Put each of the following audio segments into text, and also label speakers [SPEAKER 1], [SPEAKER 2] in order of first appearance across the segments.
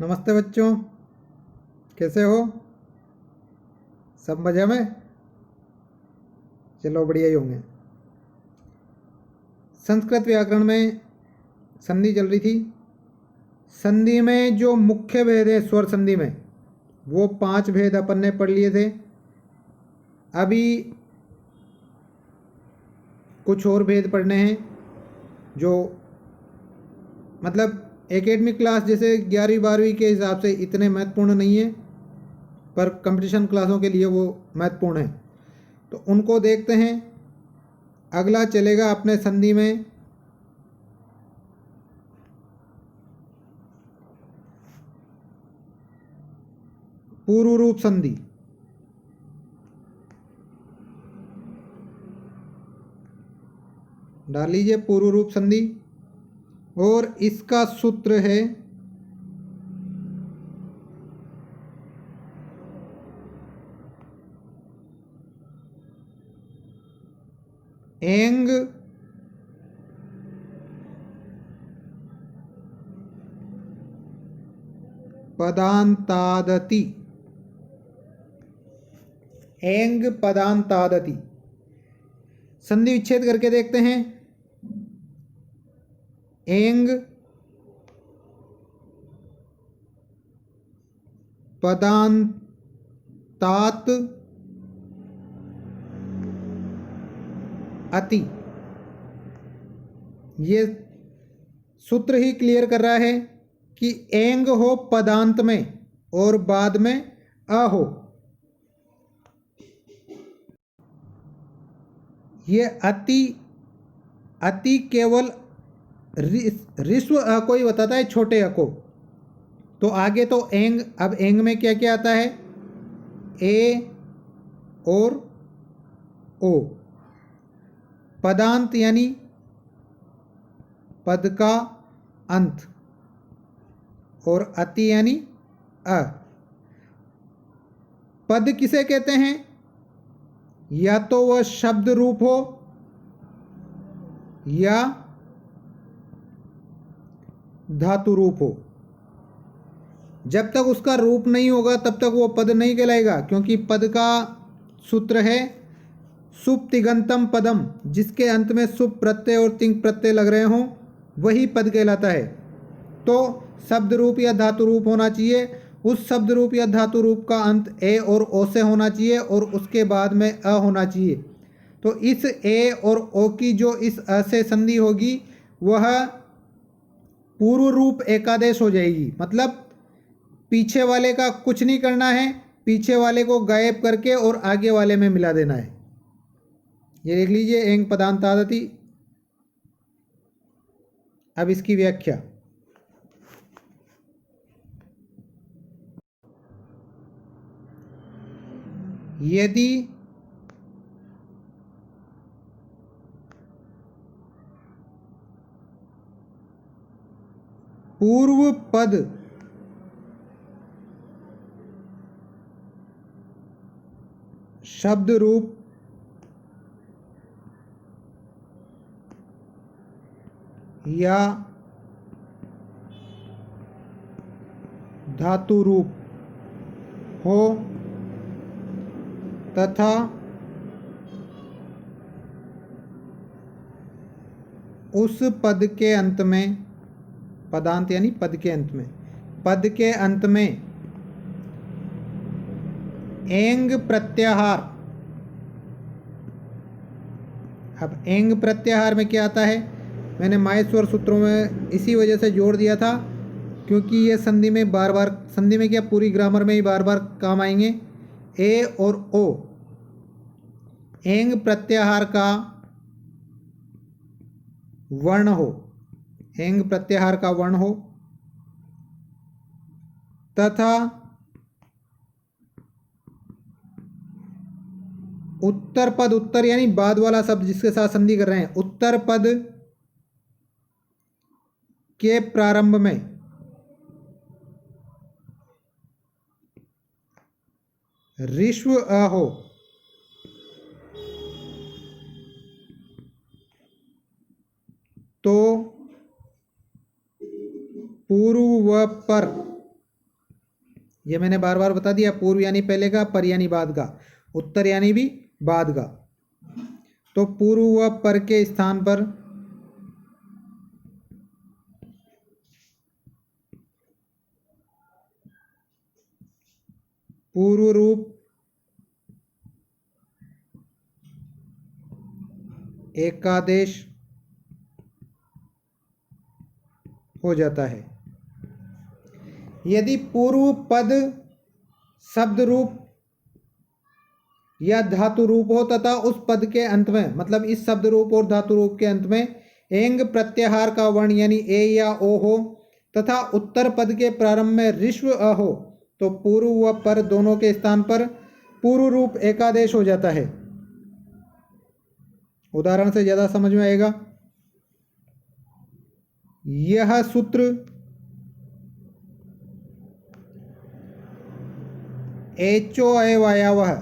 [SPEAKER 1] नमस्ते बच्चों, कैसे हो? सब मज़े में? चलो बढ़िया ही होंगे। संस्कृत व्याकरण में संधि चल रही थी। संधि में जो मुख्य भेद है स्वर संधि में, वो 5 भेद अपन ने पढ़ लिए थे। अभी कुछ और भेद पढ़ने हैं जो मतलब एकेडमिक क्लास जैसे 11वीं 12वीं के हिसाब से इतने महत्वपूर्ण नहीं है, पर कंपटीशन क्लासों के लिए वो महत्वपूर्ण है, तो उनको देखते हैं। अगला चलेगा अपने संधि में पूर्व रूप संधि। डाल लीजिए पूर्व रूप संधि, और इसका सूत्र है एंग पदांतादति। एंग पदांतादति। संधि विच्छेद करके देखते हैं। एंग पदांतात अति। ये सूत्र ही क्लियर कर रहा है कि एंग हो पदांत में और बाद में अ हो। ये अति केवल ऋस्व अ को ही बताता है, छोटे अ को। तो आगे तो एंग, अब एंग में क्या क्या आता है? ए और ओ। पदांत यानी पद का अंत, और अति यानी अ। पद किसे कहते हैं? या तो वह शब्द रूप हो या धातु रूप हो। जब तक उसका रूप नहीं होगा तब तक वो पद नहीं कहलाएगा, क्योंकि पद का सूत्र है सुप तिगंतम पदम। जिसके अंत में सुप प्रत्यय और तिंग प्रत्यय लग रहे हों वही पद कहलाता है। तो शब्द रूप या धातु रूप होना चाहिए। उस शब्द रूप या धातु रूप का अंत ए और ओ से होना चाहिए, और उसके बाद में अ होना चाहिए। तो इस ए और ओ की जो इस अ से संधि होगी वह पूर्व रूप एकादेश हो जाएगी। मतलब पीछे वाले का कुछ नहीं करना है, पीछे वाले को गायब करके और आगे वाले में मिला देना है। ये देख लीजिए एंग पदांतादति। अब इसकी व्याख्या। यदि पूर्व पद शब्द रूप या धातु रूप हो तथा उस पद के अंत में, पदांत यानी पद के अंत में, पद के अंत में एंग प्रत्याहार। अब एंग प्रत्याहार में क्या आता है? मैंने माहेश्वर सूत्रों में इसी वजह से जोड़ दिया था, क्योंकि ये संधि में बार बार, संधि में क्या पूरी ग्रामर में ही बार बार काम आएंगे। ए और ओ एंग प्रत्याहार का वर्ण हो, एंग प्रत्याहार का वर्ण हो, तथा उत्तर पद, उत्तर यानी बाद वाला शब्द जिसके साथ संधि कर रहे हैं, उत्तर पद के प्रारंभ में ऋस्व अ हो, तो पूर्व व पर ये मैंने बार बार बता दिया, पूर्व यानी पहले का, पर यानी बाद का, उत्तर यानी भी बाद का। तो पूर्व व पर के स्थान पर पूर्व रूप एकादेश हो जाता है। यदि पूर्व पद शब्द रूप या धातु रूप हो तथा उस पद के अंत में, मतलब इस शब्द रूप और धातु रूप के अंत में एंग प्रत्याहार का वर्ण यानी ए या ओ हो तथा उत्तर पद के प्रारंभ में ऋस्व अ हो, तो पूर्व व पर दोनों के स्थान पर पूर्व रूप एकादेश हो जाता है। उदाहरण से ज्यादा समझ में आएगा। यह सूत्र एचो अवयवः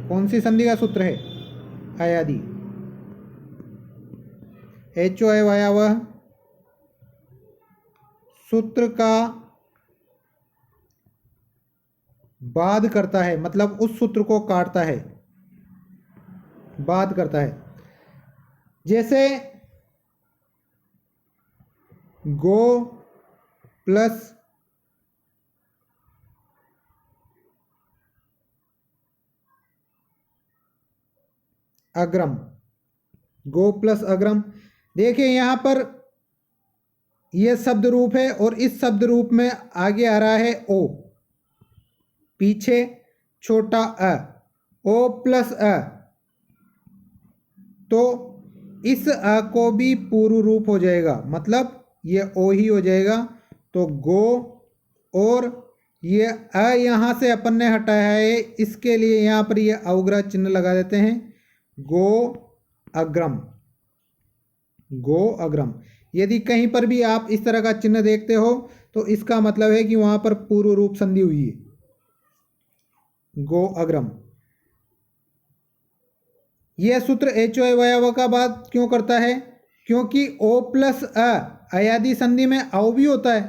[SPEAKER 1] कौन सी संधि का सूत्र है? अयादि। एचो अवयवः सूत्र का बाद करता है, मतलब उस सूत्र को काटता है, बाद करता है। जैसे गो प्लस अग्रम, गो प्लस अग्रम। देखिए यहाँ पर यह शब्द रूप है और इस शब्द रूप में आगे आ रहा है ओ, पीछे छोटा अ, ओ प्लस अ, तो इस अ को भी पूर्व रूप हो जाएगा, मतलब ये ओ ही हो जाएगा। तो गो, और ये अ यहाँ से अपन ने हटाया है, इसके लिए यहाँ पर ये अवग्रह चिन्ह लगा देते हैं, गो अग्रम, गो अग्रम। यदि कहीं पर भी आप इस तरह का चिन्ह देखते हो तो इसका मतलब है कि वहां पर पूर्व रूप संधि हुई है, गो अग्रम। यह सूत्र एचो अवयव का बात क्यों करता है? क्योंकि ओ प्लस अ अयादि संधि में औ भी होता है,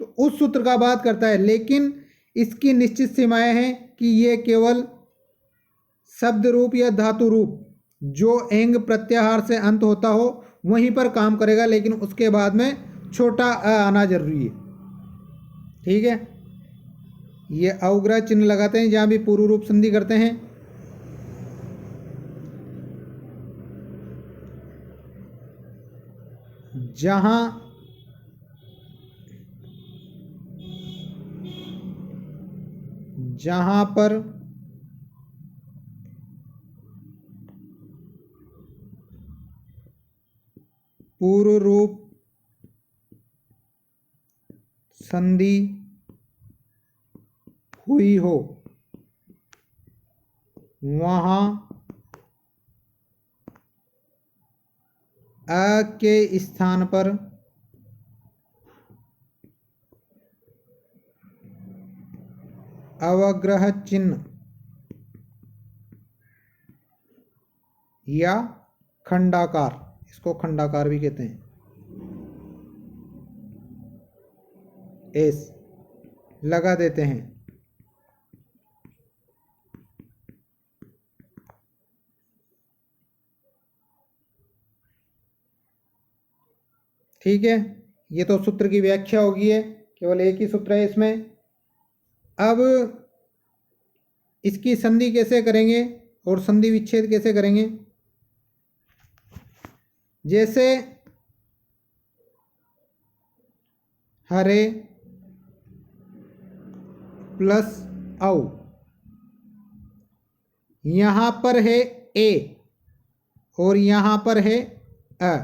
[SPEAKER 1] तो उस सूत्र का बात करता है। लेकिन इसकी निश्चित सीमाएं हैं कि यह केवल शब्द रूप या धातु रूप जो एंग प्रत्याहार से अंत होता हो वहीं पर काम करेगा, लेकिन उसके बाद में छोटा अ आना जरूरी है। ठीक है, ये अवग्रह चिन्ह लगाते हैं जहां भी पूर्व रूप संधि करते हैं। जहां जहां पर पूर्व रूप संधि हुई हो वहां अ के स्थान पर अवग्रह चिन्ह या खंडाकार, इसको खंडाकार भी कहते हैं, एस लगा देते हैं। ठीक है, ये तो सूत्र की व्याख्या होगी है, केवल एक ही सूत्र है इसमें। अब इसकी संधि कैसे करेंगे और संधि विच्छेद कैसे करेंगे? जैसे हरे प्लस औ, यहां पर है ए और यहां पर है अ।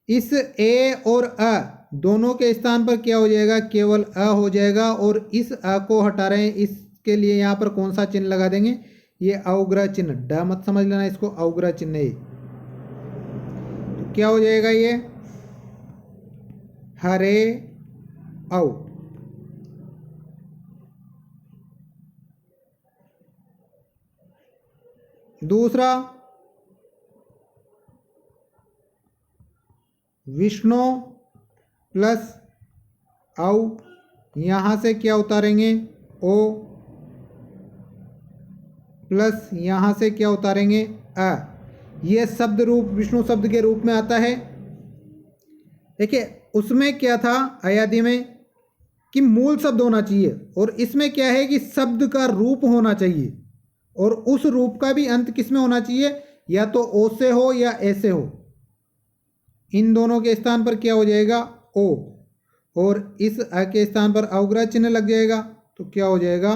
[SPEAKER 1] इस ए और अ दोनों के स्थान पर क्या हो जाएगा? केवल अ हो जाएगा, और इस अ को हटा रहे हैं, इसके लिए यहां पर कौन सा चिन्ह लगा देंगे? ये अवग्रह चिन्ह, ड मत समझ लेना इसको, अवग्रह चिन्ह है। तो क्या हो जाएगा? ये हरे औ। दूसरा विष्णु प्लस औ, यहाँ से क्या उतारेंगे ओ, प्लस यहाँ से क्या उतारेंगे अ। ये शब्द रूप विष्णु शब्द के रूप में आता है। देखिए उसमें क्या था अयादि में कि मूल शब्द होना चाहिए, और इसमें क्या है कि शब्द का रूप होना चाहिए, और उस रूप का भी अंत किस में होना चाहिए, या तो ओ से हो या ए से हो। इन दोनों के स्थान पर क्या हो जाएगा ओ, और इस अ के स्थान पर अवग्रह चिन्ह लग जाएगा, तो क्या हो जाएगा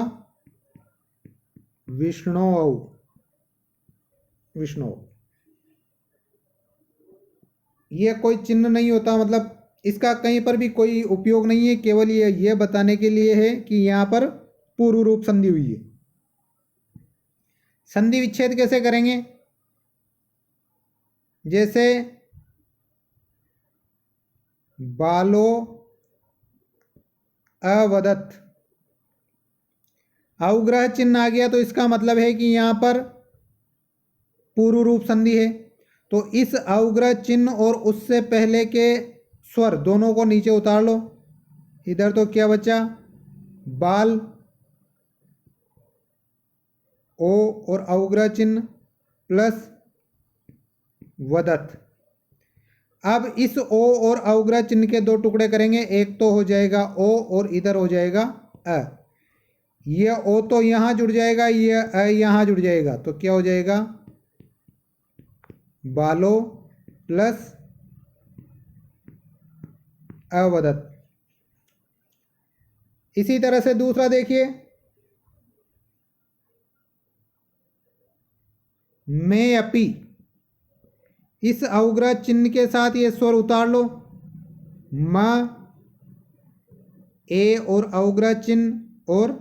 [SPEAKER 1] विष्णु। विष्णु ये कोई चिन्ह नहीं होता, मतलब इसका कहीं पर भी कोई उपयोग नहीं है, केवल ये बताने के लिए है कि यहाँ पर पूर्व रूप संधि हुई है। संधि विच्छेद कैसे करेंगे, जैसे बालो अवदत, अवग्रह चिन्ह आ गया तो इसका मतलब है कि यहाँ पर पूर्व रूप संधि है। तो इस अवग्रह चिन्ह और उससे पहले के स्वर दोनों को नीचे उतार लो। इधर तो क्या बचा बाल ओ और अवग्रह चिन्ह प्लस वदत। अब इस ओ और अवग्रह चिन्ह के दो टुकड़े करेंगे, एक तो हो जाएगा ओ और इधर हो जाएगा अ। ये ओ तो यहाँ जुड़ जाएगा, ये अ यहाँ जुड़ जाएगा, तो क्या हो जाएगा बालो प्लस अवदत। इसी तरह से दूसरा देखिए, मैं अपी, इस अवग्रह चिन्ह के साथ ये स्वर उतार लो, म ए और अवग्रह चिन्ह और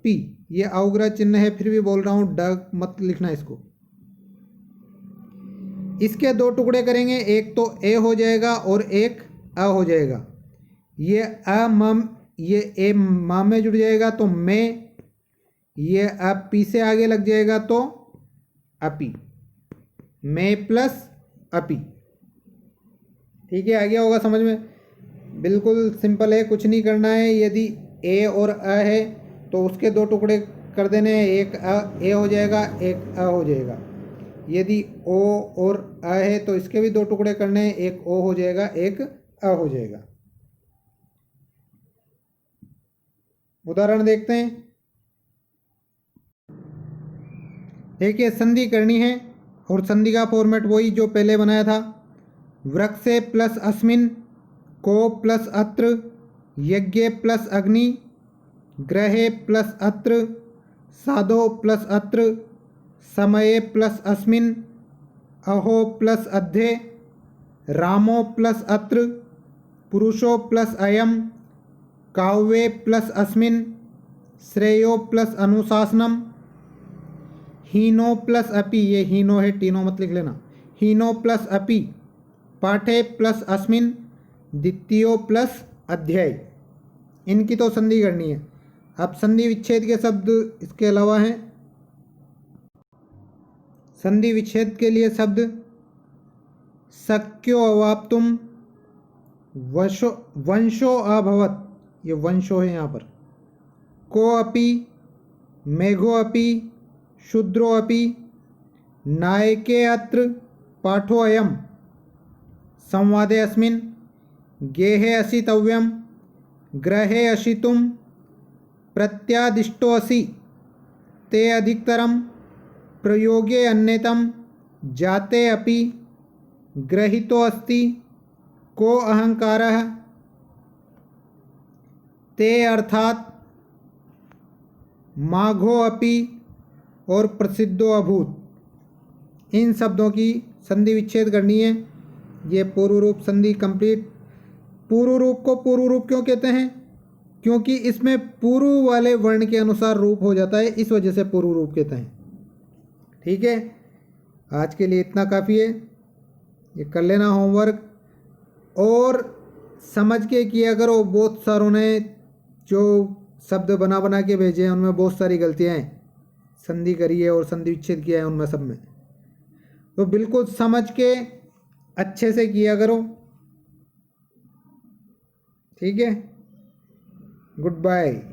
[SPEAKER 1] पी, ये अवग्रह चिन्ह है, फिर भी बोल रहा हूं ड मत लिखना इसको। इसके दो टुकड़े करेंगे, एक तो ए हो जाएगा और एक अ हो जाएगा। ये अ मम, ये ए मा में जुड़ जाएगा तो मैं, ये अ पी से आगे लग जाएगा तो अपी, मैं प्लस अपी। ठीक है, आ गया होगा समझ में, बिल्कुल सिंपल है, कुछ नहीं करना है। यदि ए और अ है तो उसके दो टुकड़े कर देने हैं, एक ए हो जाएगा एक अ हो जाएगा। यदि ओ और अ है तो इसके भी दो टुकड़े करने हैं, एक ओ हो जाएगा एक अ हो जाएगा। उदाहरण देखते हैं। देखिए संधि करनी है और संधि का फॉर्मेट वही जो पहले बनाया था, वृक्षे प्लस अस्मिन, को प्लस अत्र, यज्ञ प्लस अग्नि, ग्रहे प्लस अत्र, साधो प्लस अत्र, समये प्लस अस्मिन, अहो प्लस अध्ये, रामो प्लस अत्र, पुरुषो प्लस अयम, काव्ये प्लस अस्मिन, श्रेयो प्लस अनुशासनम, हीनो प्लस अपि, ये हीनो है टीनो मत लिख लेना, हीनो प्लस अपि, पाठे प्लस अस्मिन, द्वितीयो प्लस अध्याय। इनकी तो संधि करनी है। अब संधि विच्छेद के शब्द इसके अलावा हैं। संधि विच्छेद के लिए शब्द शक्यो अवाप्तुम, वंशो अभवत, ये वंशो है यहाँ पर, को अपि, मेघो अपि, शूद्रो अपि, नायके अत्र, पाठो अयम, संवादे अस्मिन्, गेहे अशितव्यम, ग्रहे अशितुम, प्रत्यादिष्टो असि, ते अधिकतरम, प्रयोगे अन्यतम, जाते अपि, ग्रहीतो अस्ति, को अहंकारः, ते अर्थात, माघो अपि और प्रसिद्धो अभूत। इन शब्दों की संधि विच्छेद करनी है। ये पूर्व रूप संधि कंप्लीट। पूर्व रूप को पूर्व रूप क्यों कहते हैं, क्योंकि इसमें पूर्व वाले वर्ण के अनुसार रूप हो जाता है, इस वजह से पूर्व रूप कहते हैं। ठीक है, आज के लिए इतना काफ़ी है। ये कर लेना होमवर्क और समझ के किया करो। बहुत सारों ने जो शब्द बना बना के भेजे हैं उनमें बहुत सारी गलतियां हैं, संधि करी है और संधि विच्छेद किया है उनमें सब में, तो बिल्कुल समझ के अच्छे से किया करो। ठीक है, गुड बाय।